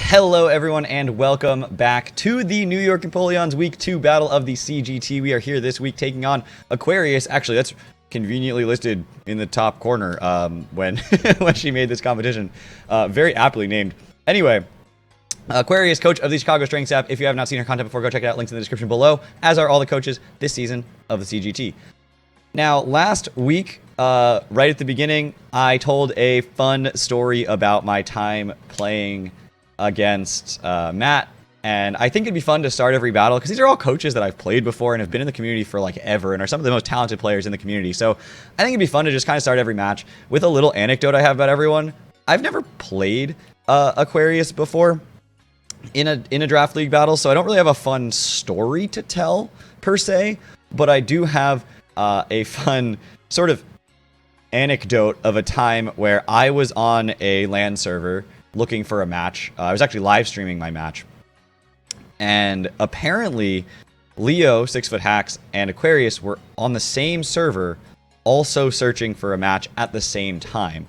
Hello everyone and welcome back to the New York Empoleon's Week 2 battle of the CGT. We are here this week taking on Aquarius. Actually, that's conveniently listed in the top corner when, when she made this competition. Very aptly named. Anyway, Aquarius, coach of the Chicago Strength Staff. If you have not seen her content before, go check it out. Links in the description below, as are all the coaches this season of the CGT. Now, last week, right at the beginning, I told a fun story about my time playing against Matt, and I think it'd be fun to start every battle because these are all coaches that I've played before and have been in the community for like ever and are some of the most talented players in the community. So I think it'd be fun to just kind of start every match with a little anecdote I have about everyone. I've never played Aquarius before in a draft league battle, so I don't really have a fun story to tell per se, but I do have a fun sort of anecdote of a time where I was on a LAN server looking for a match. I was actually live streaming my match, and apparently Leo, 6-Foot Hacks, and Aquarius were on the same server also searching for a match at the same time,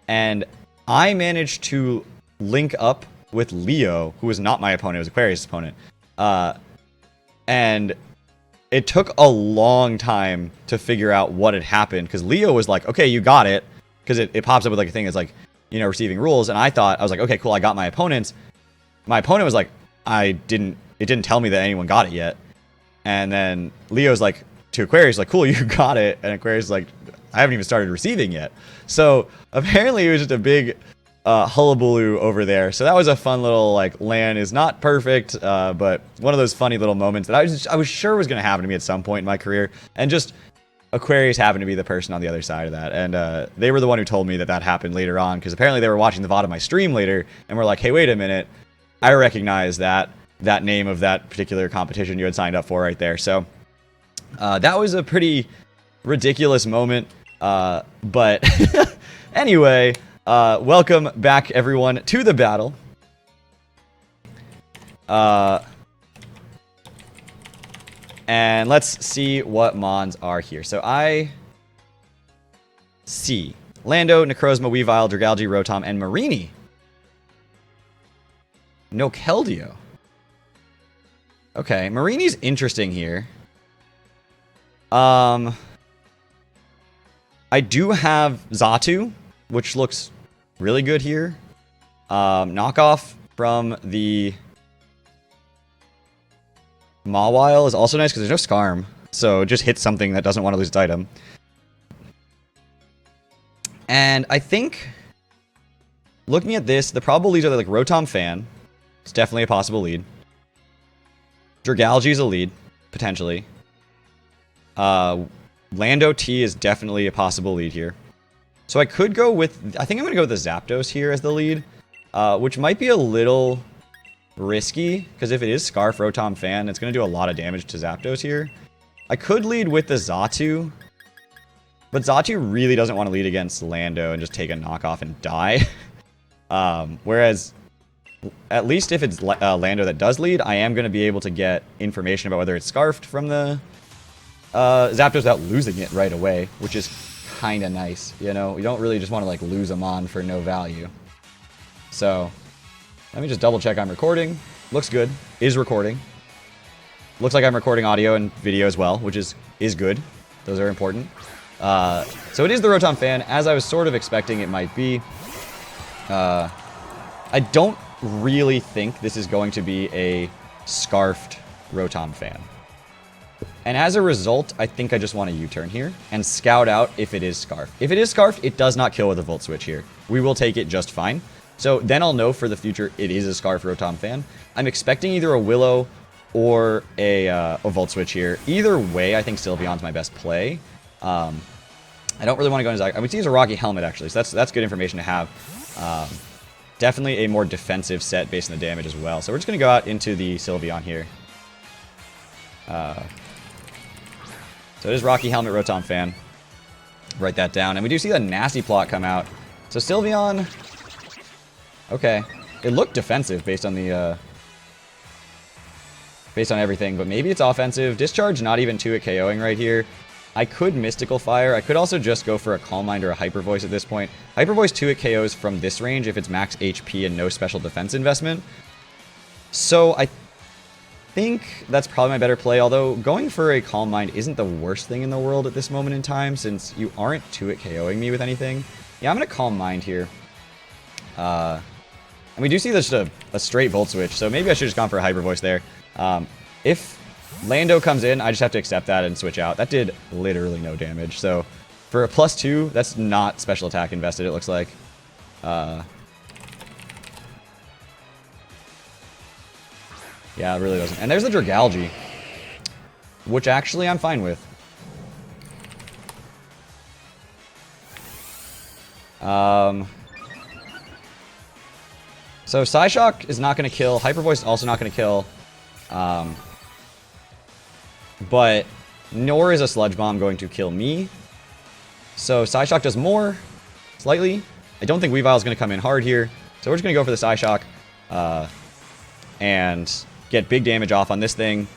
and I managed to link up with Leo, who was not my opponent, it was Aquarius' opponent, and it took a long time to figure out what had happened, because Leo was like, okay, you got it, because it pops up with like a thing that's like, you know, receiving rules, and I was like, okay, cool, I got my opponent's. My opponent was like, it didn't tell me that anyone got it yet. And then Leo's like, to Aquarius, like, cool, you got it. And Aquarius is like, I haven't even started receiving yet. So apparently it was just a big hullabaloo over there. So that was a fun little, like, LAN is not perfect, but one of those funny little moments that I was sure was going to happen to me at some point in my career. And just Aquarius happened to be the person on the other side of that, and they were the one who told me that that happened later on, because apparently they were watching the VOD of my stream later, and were like, hey, wait a minute, I recognize that name of that particular competition you had signed up for right there. So that was a pretty ridiculous moment, but anyway, welcome back everyone to the battle. And let's see what mons are here. So I see Lando, Necrozma, Weavile, Dragalge, Rotom, and Marini. No Keldeo. Okay, Marini's interesting here. I do have Xatu, which looks really good here. Knockoff from the Mawile is also nice because there's no Skarm, so it just hits something that doesn't want to lose its item. And I think, looking at this, the probable leads are like Rotom Fan. It's definitely a possible lead. Dragalge is a lead, potentially. Lando T is definitely a possible lead here. So I could go with, I think I'm going to go with the Zapdos here as the lead, which might be a little risky, because if it is Scarf Rotom Fan, it's going to do a lot of damage to Zapdos here. I could lead with the Xatu, but Xatu really doesn't want to lead against Lando and just take a knockoff and die. Whereas, at least if it's Lando that does lead, I am going to be able to get information about whether it's Scarfed from the Zapdos without losing it right away, which is kind of nice, you know? You don't really just want to like lose a mon for no value. So let me just double check I'm recording. Looks good. Is recording. Looks like I'm recording audio and video as well, which is good. Those are important. So it is the Rotom Fan, as I was sort of expecting it might be. I don't really think this is going to be a Scarfed Rotom Fan. And as a result, I think I just want to U-turn here and scout out if it is Scarfed. If it is Scarfed, it does not kill with a Volt Switch here. We will take it just fine. So then I'll know for the future it is a Scarf Rotom Fan. I'm expecting either a Willow or a Volt Switch here. Either way, I think Sylveon's my best play. I don't really want to go into Zag. I would use a Rocky Helmet, actually, so that's good information to have. Definitely a more defensive set based on the damage as well. So we're just going to go out into the Sylveon here. So it is Rocky Helmet Rotom Fan. Write that down. And we do see the Nasty Plot come out. So Sylveon, okay. It looked defensive based on the based on everything, but maybe it's offensive. Discharge, not even 2 at KOing right here. I could Mystical Fire. I could also just go for a Calm Mind or a Hyper Voice at this point. Hyper Voice 2 hit KOs from this range if it's max HP and no special defense investment. So I think that's probably my better play, although going for a Calm Mind isn't the worst thing in the world at this moment in time, since you aren't 2-hit KOing me with anything. Yeah, I'm going to Calm Mind here. And we do see this just a straight Volt Switch, so maybe I should have just gone for a Hyper Voice there. If Lando comes in, I just have to accept that and switch out. That did literally no damage, so for a +2, that's not special attack invested, it looks like. Yeah, it really doesn't. And there's the Dragalge, which actually I'm fine with. So Psyshock is not going to kill. Hyper Voice is also not going to kill. But nor is a Sludge Bomb going to kill me. So Psyshock does more, slightly. I don't think Weavile is going to come in hard here. So we're just going to go for the Psyshock. And get big damage off on this thing.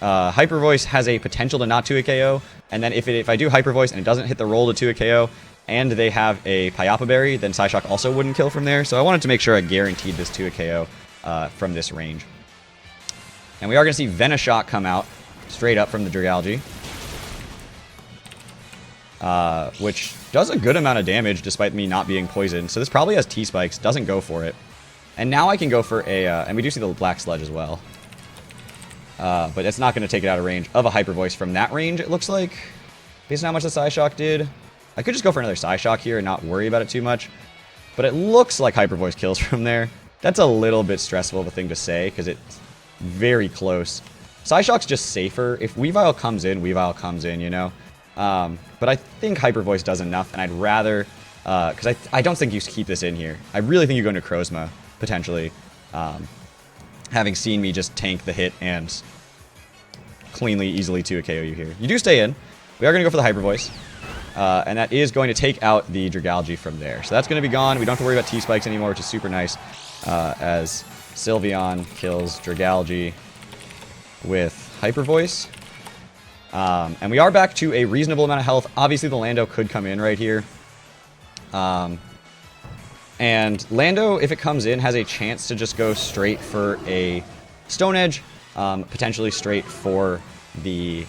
Hyper Voice has a potential to not 2-hit KO, and then if I do Hyper Voice and it doesn't hit the roll to 2-hit KO, and they have a Pyapa Berry, then Psyshock also wouldn't kill from there, so I wanted to make sure I guaranteed this 2-hit KO from this range. And we are going to see Venoshock come out, straight up from the Dragalge, which does a good amount of damage despite me not being poisoned, so this probably has T-Spikes, doesn't go for it. And now I can go for a, and we do see the Black Sludge as well. But it's not going to take it out of range of a Hyper Voice from that range, it looks like. Based on how much the Psyshock did. I could just go for another Psyshock here and not worry about it too much. But it looks like Hyper Voice kills from there. That's a little bit stressful of a thing to say, because it's very close. Psyshock's just safer. If Weavile comes in, you know. But I think Hyper Voice does enough, and I'd rather... because I don't think you keep this in here. I really think you go into Crozma, potentially. Having seen me just tank the hit and cleanly, easily 2-hit KO you here. You do stay in. We are going to go for the Hyper Voice. And that is going to take out the Dragalge from there. So that's going to be gone. We don't have to worry about T-Spikes anymore, which is super nice. As Sylveon kills Dragalge with Hyper Voice. And we are back to a reasonable amount of health. Obviously, the Lando could come in right here. And Lando, if it comes in, has a chance to just go straight for a Stone Edge. Potentially straight for the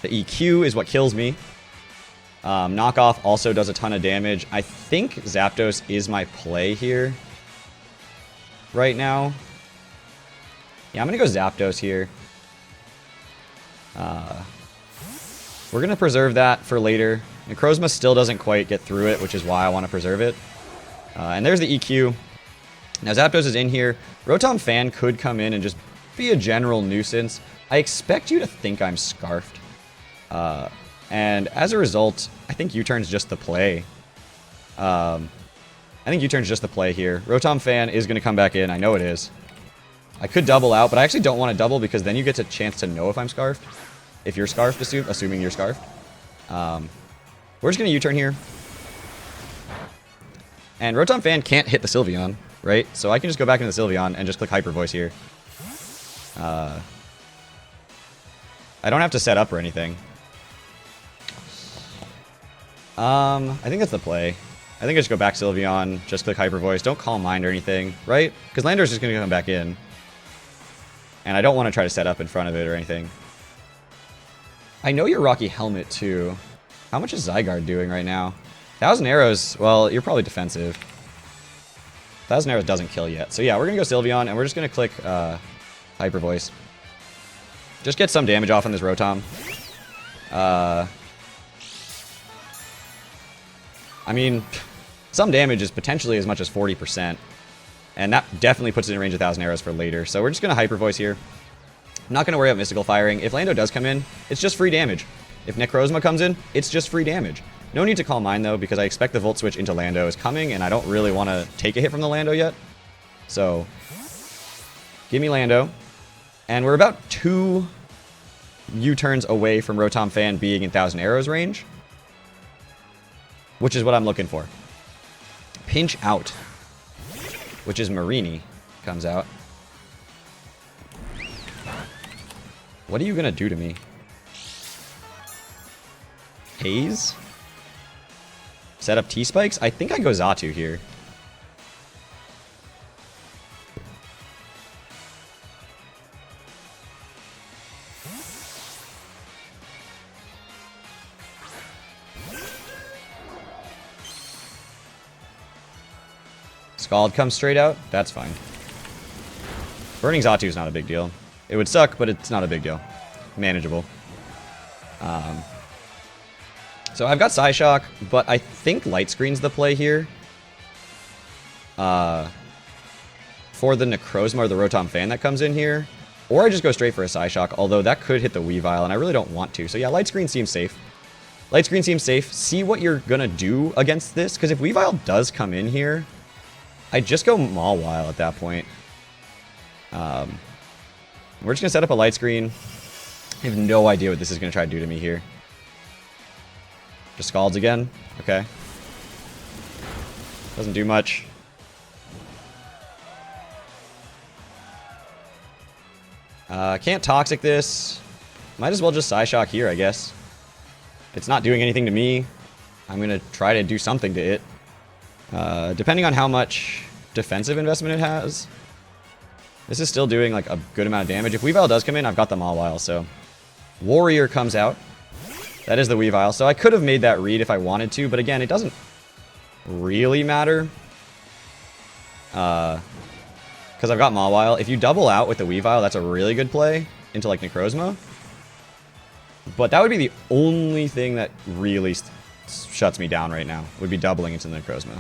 EQ is what kills me. Knockoff also does a ton of damage. I think Zapdos is my play here right now. Yeah, I'm going to go Zapdos here. We're going to preserve that for later. Necrozma still doesn't quite get through it, which is why I want to preserve it. And there's the EQ. Now Zapdos is in here. Rotom Fan could come in and just be a general nuisance. I expect you to think I'm Scarfed. And as a result, I think U-Turn's just the play. I think U-Turn's just the play here. Rotom Fan is going to come back in. I know it is. I could double out, but I actually don't want to double because then you get a chance to know if I'm Scarfed. If you're Scarfed, assuming you're Scarfed. We're just going to U-Turn here. And Rotom Fan can't hit the Sylveon, right? So I can just go back into the Sylveon and just click Hyper Voice here. I don't have to set up or anything. I think that's the play. I think I just go back Sylveon, just click Hyper Voice. Don't Calm Mind or anything, right? Because Lando's just going to come back in. And I don't want to try to set up in front of it or anything. I know you're Rocky Helmet, too. How much is Zygarde doing right now? 1,000 Arrows, well, you're probably defensive. 1,000 Arrows doesn't kill yet. So yeah, we're going to go Sylveon, and we're just going to click Hyper Voice. Just get some damage off on this Rotom. I mean, some damage is potentially as much as 40%. And that definitely puts it in range of 1,000 Arrows for later. So we're just going to Hyper Voice here. I'm not going to worry about Mystical Firing. If Lando does come in, it's just free damage. If Necrozma comes in, it's just free damage. No need to Calm Mind, though, because I expect the Volt Switch into Lando is coming, and I don't really want to take a hit from the Lando yet. So, give me Lando. And we're about 2 U-turns away from Rotom Fan being in 1,000 Arrows range, which is what I'm looking for. Pinch Out, which is Marini, comes out. What are you going to do to me? Haze? Set up T-Spikes? I think I go Xatu here. Scald comes straight out. That's fine. Burning Xatu is not a big deal. It would suck, but it's not a big deal. Manageable. So I've got Psyshock, but I think Light Screen's the play here. For the Necrozma or the Rotom Fan that comes in here. Or I just go straight for a Psyshock, although that could hit the Weavile, and I really don't want to. So yeah, Light Screen seems safe. Light Screen seems safe. See what you're going to do against this, because if Weavile does come in here, I just go Mawile at that point. We're just going to set up a Light Screen. I have no idea what this is going to try to do to me here. Just Scalds again. Okay. Doesn't do much. Can't Toxic this. Might as well just Psyshock here, I guess. It's not doing anything to me. I'm going to try to do something to it. Depending on how much defensive investment it has. This is still doing like a good amount of damage. If Weavile does come in, I've got the Mawile, so... Warrior comes out. That is the Weavile. So I could have made that read if I wanted to, but again, it doesn't really matter. Because I've got Mawile. If you double out with the Weavile, that's a really good play into like Necrozma. But that would be the only thing that really shuts me down right now, would be doubling into the Necrozma.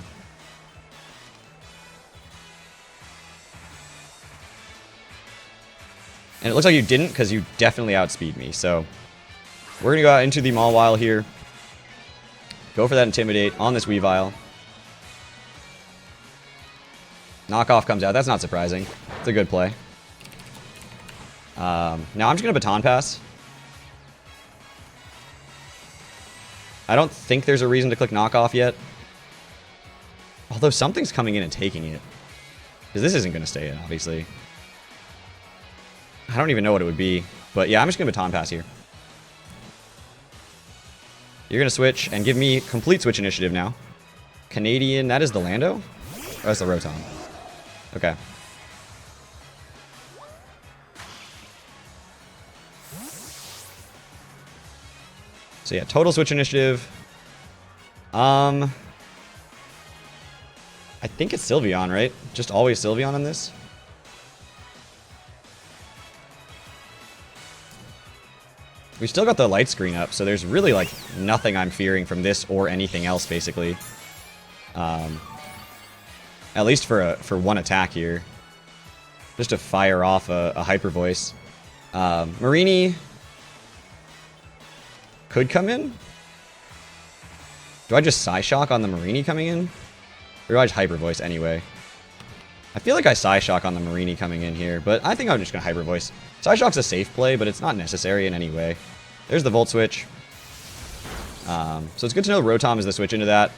And it looks like you didn't, because you definitely outspeed me. So we're going to go out into the Mawile here. Go for that Intimidate on this Weavile. Knockoff comes out. That's not surprising. It's a good play. Now I'm just going to Baton Pass. I don't think there's a reason to click Knockoff yet. Although something's coming in and taking it. Because this isn't going to stay in, obviously. I don't even know what it would be. But yeah, I'm just going to Baton Pass here. You're going to switch and give me complete switch initiative now. Canadian, that is the Lando? Or that's the Rotom. Okay. So yeah, total switch initiative. I think it's Sylveon, right? Just always Sylveon on this? We still got the light screen up, so there's really like nothing I'm fearing from this or anything else, basically. At least for one attack here. Just to fire off a Hyper Voice. Marini could come in. Do I just Psyshock on the Marini coming in? Or do I just Hyper Voice anyway? I feel like I Psyshock on the Marini coming in here, but I think I'm just going to Hyper Voice. Psyshock's a safe play, but it's not necessary in any way. There's the Volt Switch. So it's good to know Rotom is the switch into that.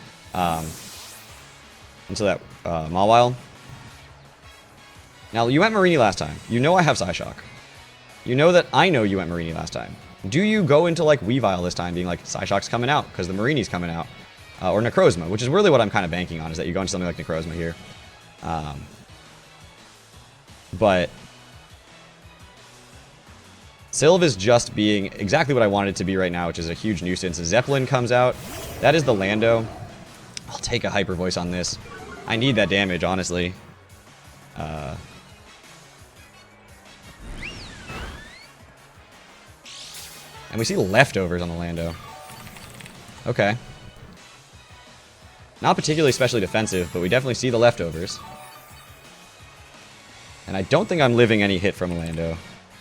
Into that Mawile. Now, you went Marini last time. You know I have Psyshock. You know that I know you went Marini last time. Do you go into, like, Weavile this time, being like, Psyshock's coming out, because the Marini's coming out? Or Necrozma, which is really what I'm kind of banking on, is that you go into something like Necrozma here. But Sylve is just being exactly what I wanted it to be right now, which is a huge nuisance. Zeppelin comes out. That is the Lando. I'll take a Hyper Voice on this. I need that damage, honestly. And we see leftovers on the Lando. Okay. Not particularly especially defensive, but we definitely see the leftovers. And I don't think I'm living any hit from Lando,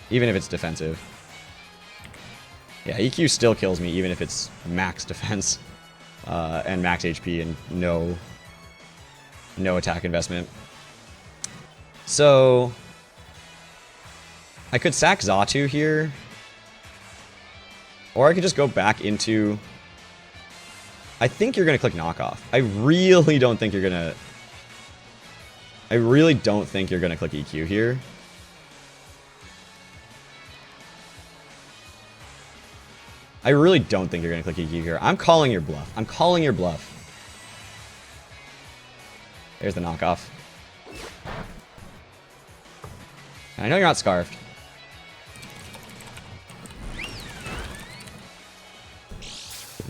even if it's defensive. Yeah, EQ still kills me, even if it's max defense and max HP and no attack investment. So I could sack Xatu here, or I could just go back into... I think you're going to click Knockoff. I really don't think you're going to... I really don't think you're going to click EQ here. I really don't think you're going to click EQ here. I'm calling your bluff. I'm calling your bluff. There's the Knockoff. And I know you're not Scarfed.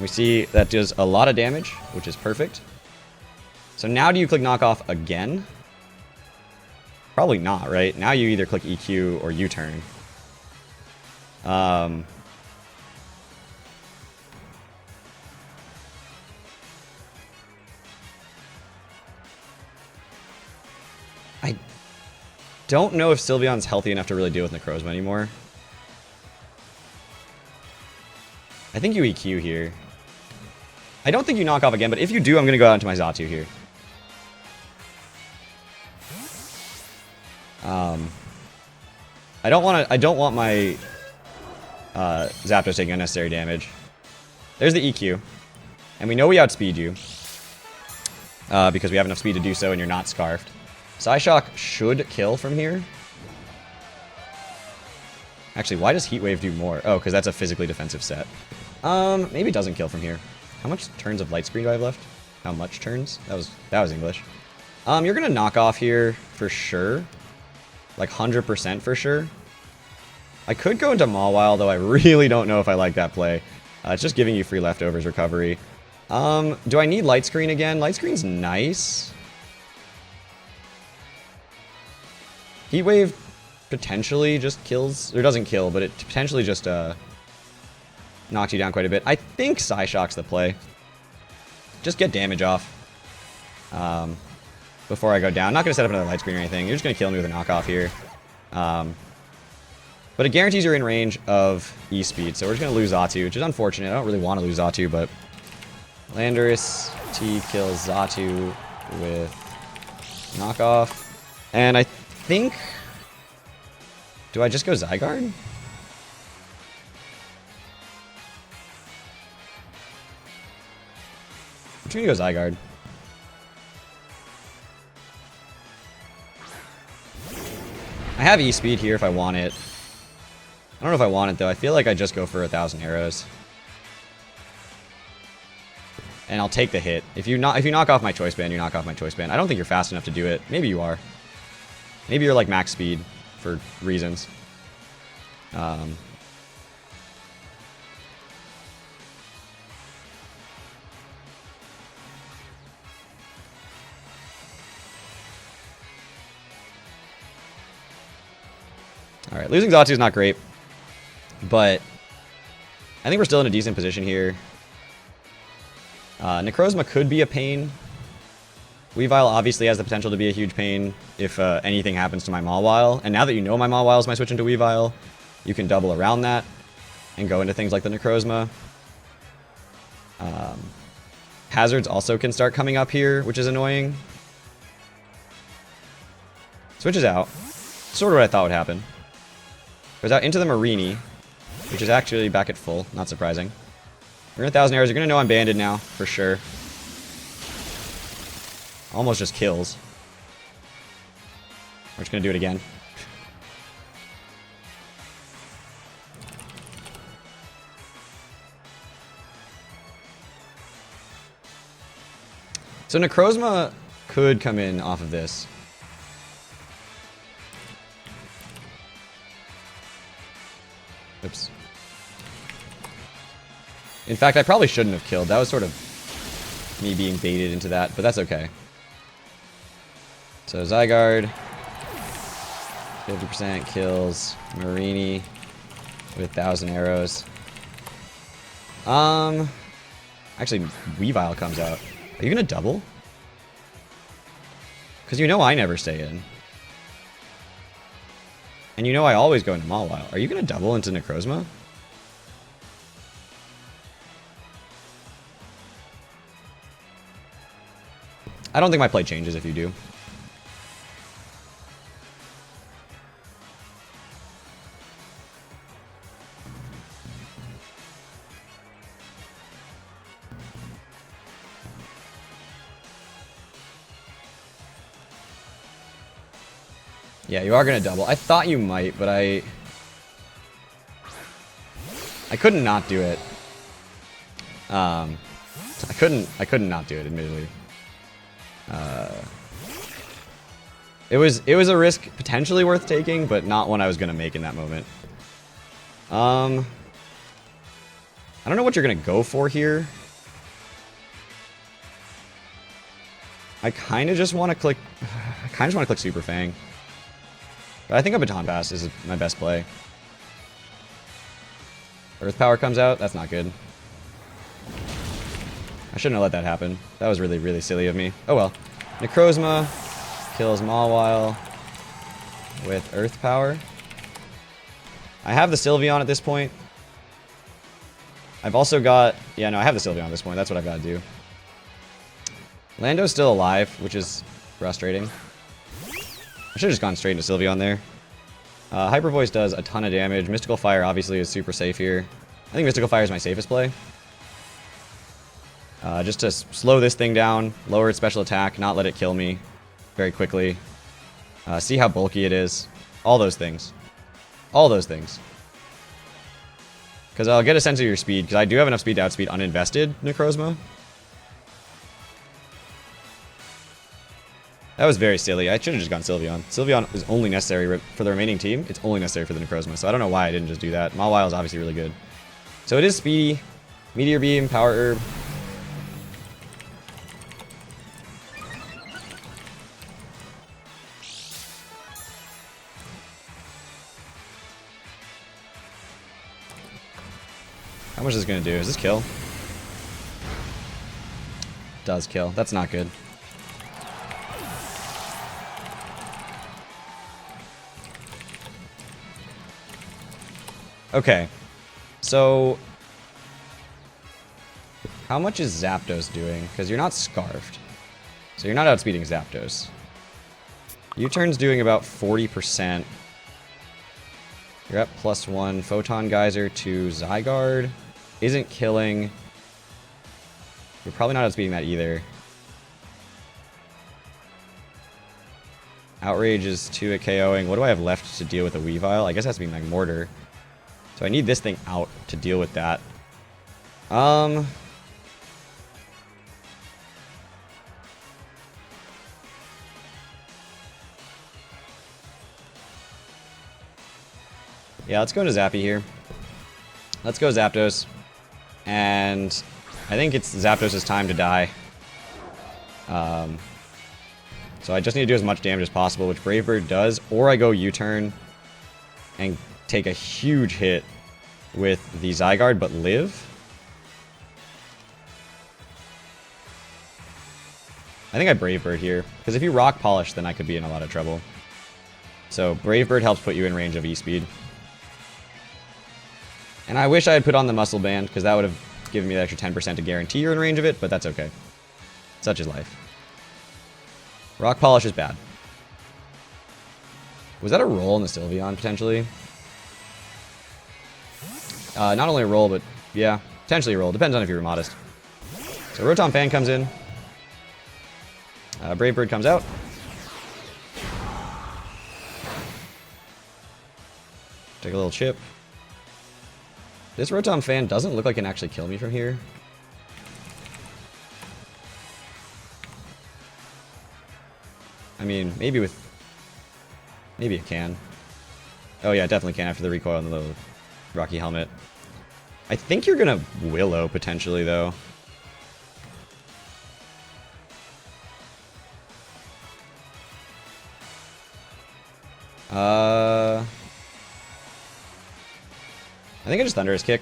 We see that does a lot of damage, which is perfect. So now do you click knockoff again? Probably not, right? Now you either click EQ or U-turn. I don't know if Sylveon's healthy enough to really deal with Necrozma anymore. I think you EQ here. I don't think you knock off again, but if you do, I'm going to go out into my Xatu here. I don't want my Zapdos taking unnecessary damage. There's the EQ. And we know we outspeed you. Because we have enough speed to do so and you're not Scarfed. Psyshock should kill from here. Actually, why does Heat Wave do more? Oh, because that's a physically defensive set. Maybe it doesn't kill from here. How much turns of Light Screen do I have left? How much turns? That was English. You're gonna knock off here for sure. Like 100% for sure. I could go into Mawile, though I really don't know if I like that play. It's just giving you free leftovers recovery. Do I need Light Screen again? Light Screen's nice. Heat Wave potentially just kills, or doesn't kill, but it potentially just knocks you down quite a bit. I think Psyshock's the play. Just get damage off before I go down. I'm not going to set up another Light Screen or anything. You're just going to kill me with a knockoff here. But it guarantees you're in range of E-Speed, so we're just going to lose Xatu, which is unfortunate. I don't really want to lose Xatu, but Landorus T kills Xatu with knockoff. And I think... Do I just go Zygarde? I'm just going to go Zygarde. I have E-Speed here if I want it. I don't know if I want it, though. I feel like I just go for 1,000 arrows. And I'll take the hit. If you knock off my Choice Band, you knock off my Choice Band. I don't think you're fast enough to do it. Maybe you are. Maybe you're like max speed for reasons. Alright, losing Xatu is not great. But I think we're still in a decent position here. Necrozma could be a pain. Weavile obviously has the potential to be a huge pain if anything happens to my Mawile. And now that you know my Mawile is my switch into Weavile, you can double around that and go into things like the Necrozma. Hazards also can start coming up here, which is annoying. Switches out. Sort of what I thought would happen. Goes out into the Marini, which is actually back at full. Not surprising. We're in 1,000 arrows. You're going to know I'm banded now, for sure. Almost just kills. We're just going to do it again. So Necrozma could come in off of this. Oops. In fact, I probably shouldn't have killed. That was sort of me being baited into that, but that's okay. So Zygarde, 50% kills Marini with 1,000 arrows. Actually, Weavile comes out. Are you gonna double? Because you know I never stay in. And you know I always go into Mawile. Are you gonna double into Necrozma? I don't think my play changes if you do. Yeah, you are going to double. I thought you might, but I couldn't not do it. I couldn't not do it, admittedly. It was a risk potentially worth taking, but not one I was going to make in that moment. I don't know what you're going to go for here. I kind of just want to click... I kind of just want to click Super Fang. But I think a Baton Pass is my best play. Earth Power comes out. That's not good. I shouldn't have let that happen. That was really, really silly of me. Oh well. Necrozma kills Mawile with Earth Power. I have the Sylveon at this point. I've also got... Yeah, no, I have the Sylveon at this point. That's what I've got to do. Lando's still alive, which is frustrating. I should have just gone straight into Sylveon there. Hyper Voice does a ton of damage. Mystical Fire obviously is super safe here. I think Mystical Fire is my safest play. Just to slow this thing down, lower its special attack, not let it kill me very quickly. See how bulky it is. All those things. All those things. Because I'll get a sense of your speed, because I do have enough speed to outspeed uninvested Necrozma. That was very silly. I should have just gone Sylveon. Sylveon is only necessary for the remaining team. It's only necessary for the Necrozma, so I don't know why I didn't just do that. Mawile is obviously really good. So it is speedy. Meteor Beam, Power Herb. How much is this going to do? Is this kill? Does kill. That's not good. Okay. So... how much is Zapdos doing? Because you're not Scarfed. So you're not outspeeding Zapdos. U-Turn's doing about 40%. You're at +1. Photon Geyser to Zygarde. Isn't killing. You're probably not outspeeding that either. Outrage is 2 at KOing. What do I have left to deal with a Weavile? I guess it has to be my Mortar. So I need this thing out to deal with that. Yeah, let's go into Zappy here. Let's go Zapdos. And I think it's Zapdos' time to die. So I just need to do as much damage as possible, which Brave Bird does. Or I go U-turn and take a huge hit with the Zygarde, but live. I think I Brave Bird here. Because if you Rock Polish, then I could be in a lot of trouble. So Brave Bird helps put you in range of E-Speed. And I wish I had put on the Muscle Band, because that would have given me the extra 10% to guarantee you're in range of it, but that's okay. Such is life. Rock Polish is bad. Was that a roll in the Sylveon, potentially? Not only a roll, but yeah, potentially a roll. Depends on if you're modest. So Rotom Fan comes in. Brave Bird comes out. Take a little chip. This Rotom Fan doesn't look like it can actually kill me from here. I mean, maybe with... maybe it can. Oh yeah, it definitely can after the recoil on the little Rocky Helmet. I think you're gonna Willow, potentially, though. I think I just Thunderous Kick.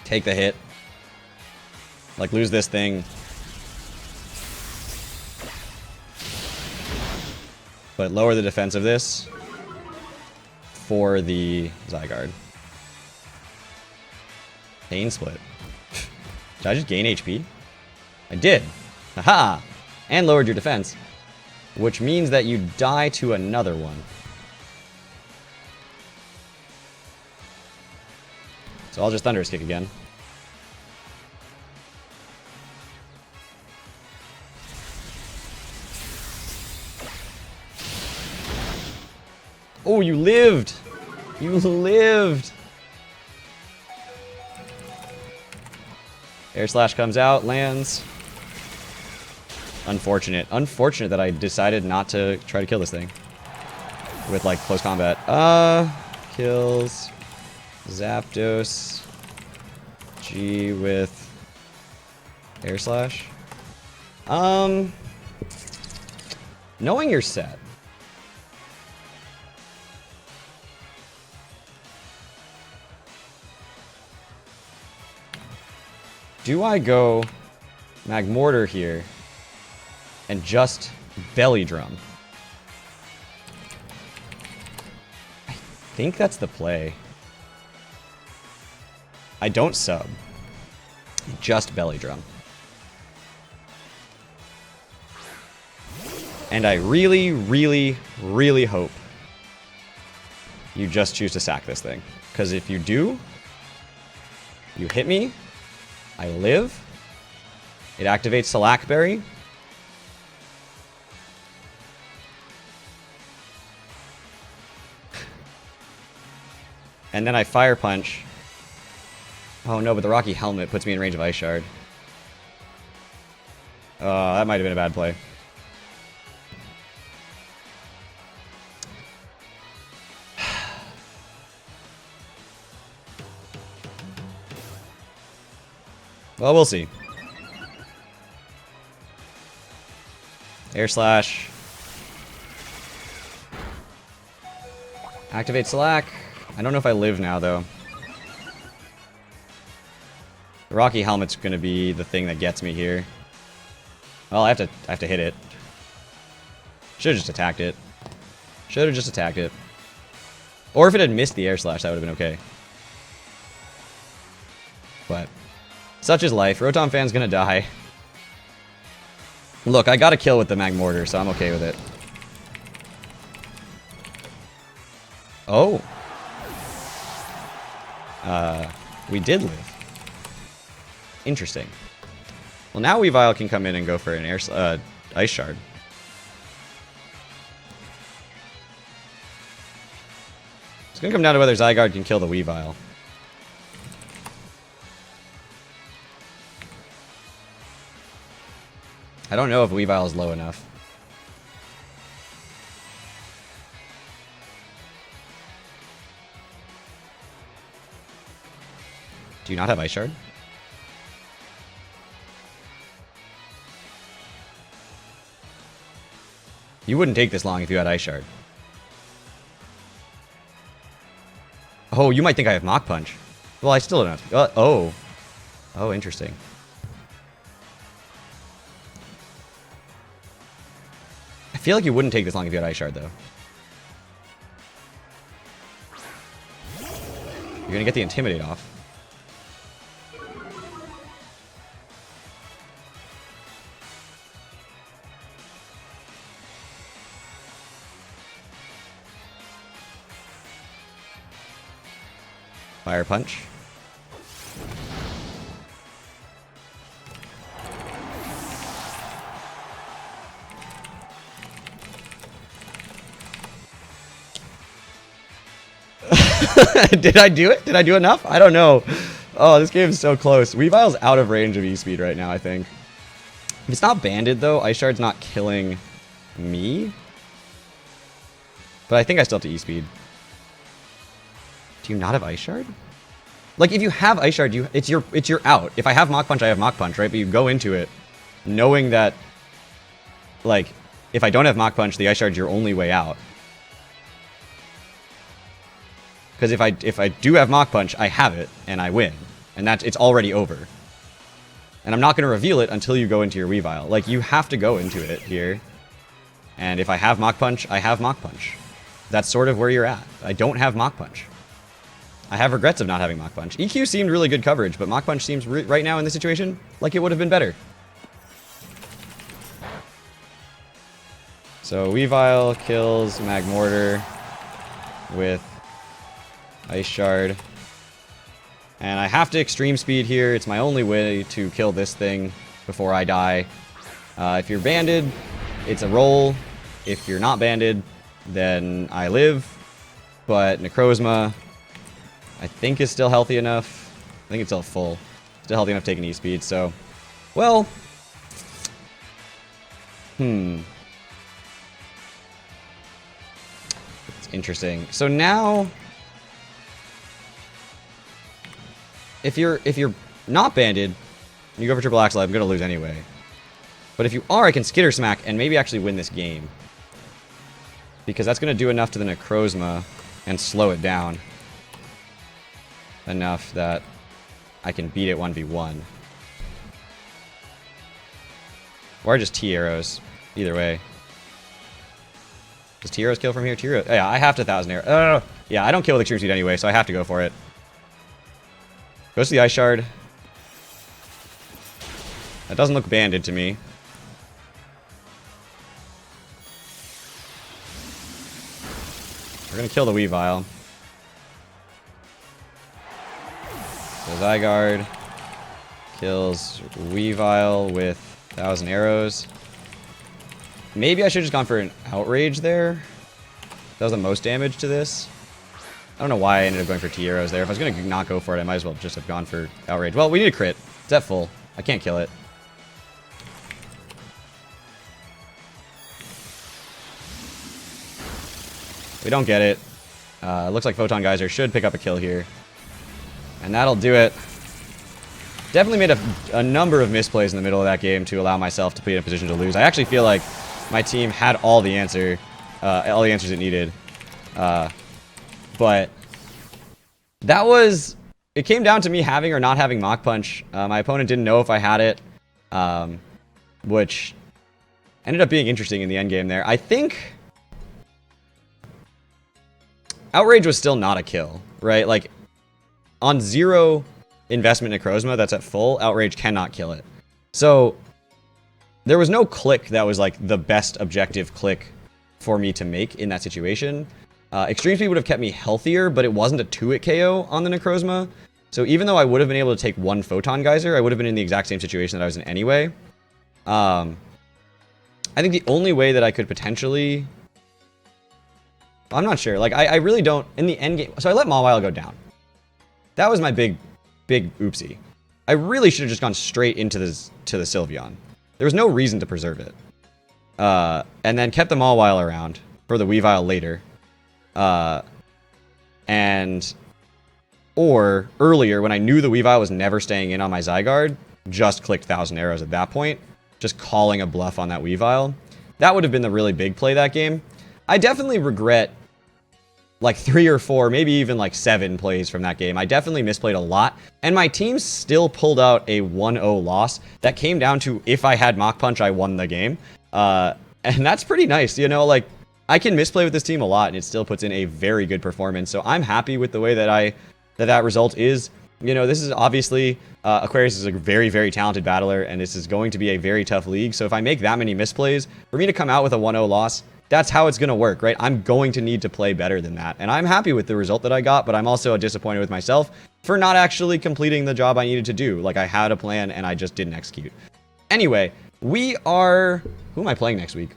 Take the hit. Like, lose this thing. But lower the defense of this for the Zygarde. Pain Split. Did I just gain HP? I did. Haha! And lowered your defense. Which means that you die to another one. So I'll just Thunderous Kick again. Oh, you lived! You lived! Air Slash comes out, lands. Unfortunate. Unfortunate that I decided not to try to kill this thing. With, like, close combat. Kills. Zapdos. G with air slash. Knowing you're set. Do I go Magmortar here and just belly drum? I think that's the play. I don't sub. Just belly drum. And I really, really, really hope you just choose to sack this thing. Because if you do, you hit me, I live, it activates Slackberry, and then I Fire Punch. Oh no, but the Rocky Helmet puts me in range of Ice Shard. That might have been a bad play. Well, we'll see. Air Slash. Activate Slack. I don't know if I live now, though. The Rocky Helmet's going to be the thing that gets me here. Well, I have to hit it. Should have just attacked it. Should have just attacked it. Or if it had missed the Air Slash, that would have been okay. But such is life. Rotom Fan's gonna die. Look, I got a kill with the Magmortar, so I'm okay with it. Oh. We did live. Interesting. Well, now Weavile can come in and go for an Ice Shard. It's gonna come down to whether Zygarde can kill the Weavile. I don't know if Weavile is low enough. Do you not have Ice Shard? You wouldn't take this long if you had Ice Shard. Oh, you might think I have Mach Punch. Well, I still don't have. Oh. Oh, interesting. I feel like you wouldn't take this long if you had Ice Shard, though. You're gonna get the Intimidate off. Fire Punch. Did I do it? Did I do enough? I don't know. Oh, this game is so close. Weavile's out of range of E-Speed right now, I think. If it's not banded, though, Ice Shard's not killing me. But I think I still have to E-Speed. Do you not have Ice Shard? Like, if you have Ice Shard, it's your out. If I have Mach Punch, I have Mach Punch, right? But you go into it knowing that, like, if I don't have Mach Punch, the Ice Shard's your only way out. Because if I do have Mach Punch, I have it, and I win. And it's already over. And I'm not going to reveal it until you go into your Weavile. Like, you have to go into it here. And if I have Mach Punch, I have Mach Punch. That's sort of where you're at. I don't have Mach Punch. I have regrets of not having Mach Punch. EQ seemed really good coverage, but Mach Punch seems right now in this situation like it would have been better. So Weavile kills Magmortar with Ice Shard. And I have to Extreme Speed here. It's my only way to kill this thing before I die. If you're banded, it's a roll. If you're not banded, then I live. But Necrozma, I think, is still healthy enough. I think it's still full. Still healthy enough to take an E-Speed, so... Well... It's interesting. So now... If you're not banded, and you go for triple axle, I'm going to lose anyway. But if you are, I can skitter smack and maybe actually win this game. Because that's going to do enough to the Necrozma and slow it down. Enough that I can beat it 1v1. Or just T-Arrows. Either way. Does T-Arrows kill from here? T-Arrows. Oh, yeah, I have to 1000 arrows. Yeah, I don't kill with Extreme Speed anyway, so I have to go for it. Goes to the Ice Shard. That doesn't look banded to me. We're going to kill the Weavile. So Zygarde kills Weavile with 1000 arrows. Maybe I should have just gone for an Outrage there. That was the most damage to this. I don't know why I ended up going for T-Arrows there. If I was going to not go for it, I might as well just have gone for Outrage. Well, we need a crit. It's at full. I can't kill it. We don't get it. Looks like Photon Geyser should pick up a kill here. And that'll do it. Definitely made a number of misplays in the middle of that game to allow myself to be in a position to lose. I actually feel like my team had all the answers it needed. But that was... It came down to me having or not having Mach Punch. My opponent didn't know if I had it. Which ended up being interesting in the end game there. I think... Outrage was still not a kill, right? Like, on 0 investment Necrozma that's at full, Outrage cannot kill it. So, there was no click that was, like, the best objective click for me to make in that situation. Extreme Speed would have kept me healthier, but it wasn't a 2-hit KO on the Necrozma. So, even though I would have been able to take 1 Photon Geyser, I would have been in the exact same situation that I was in anyway. I think the only way that I could potentially... I'm not sure. Like, I really don't... In the end game... So I let Mawile go down. That was my big oopsie. I really should have just gone straight into the Sylveon. There was no reason to preserve it. And then kept the Mawile around for the Weavile later. Or earlier, when I knew the Weavile was never staying in on my Zygarde, just clicked 1000 arrows at that point. Just calling a bluff on that Weavile. That would have been the really big play that game. I definitely regret like 3 or 4, maybe even like 7 plays from that game. I definitely misplayed a lot, and my team still pulled out a 1-0 loss that came down to if I had Mach Punch, I won the game. And that's pretty nice, you know, like, I can misplay with this team a lot, and it still puts in a very good performance, so I'm happy with the way that that result is. You know, this is obviously, Aquarius is a very, very talented battler, and this is going to be a very tough league, so if I make that many misplays, for me to come out with a 1-0 loss, that's how it's going to work, right? I'm going to need to play better than that. And I'm happy with the result that I got, but I'm also disappointed with myself for not actually completing the job I needed to do. Like, I had a plan and I just didn't execute. Anyway, we are... Who am I playing next week?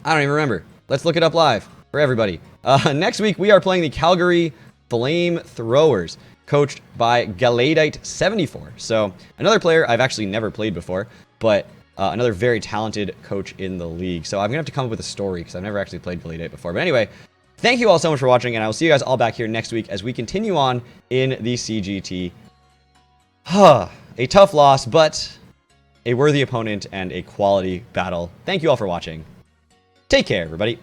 I don't even remember. Let's look it up live for everybody. Next week, we are playing the Calgary Flamethrowers, coached by Galadite74. So, another player I've actually never played before, but... another very talented coach in the league. So I'm going to have to come up with a story because I've never actually played Validate before. But anyway, thank you all so much for watching, and I will see you guys all back here next week as we continue on in the CGT. A tough loss, but a worthy opponent and a quality battle. Thank you all for watching. Take care, everybody.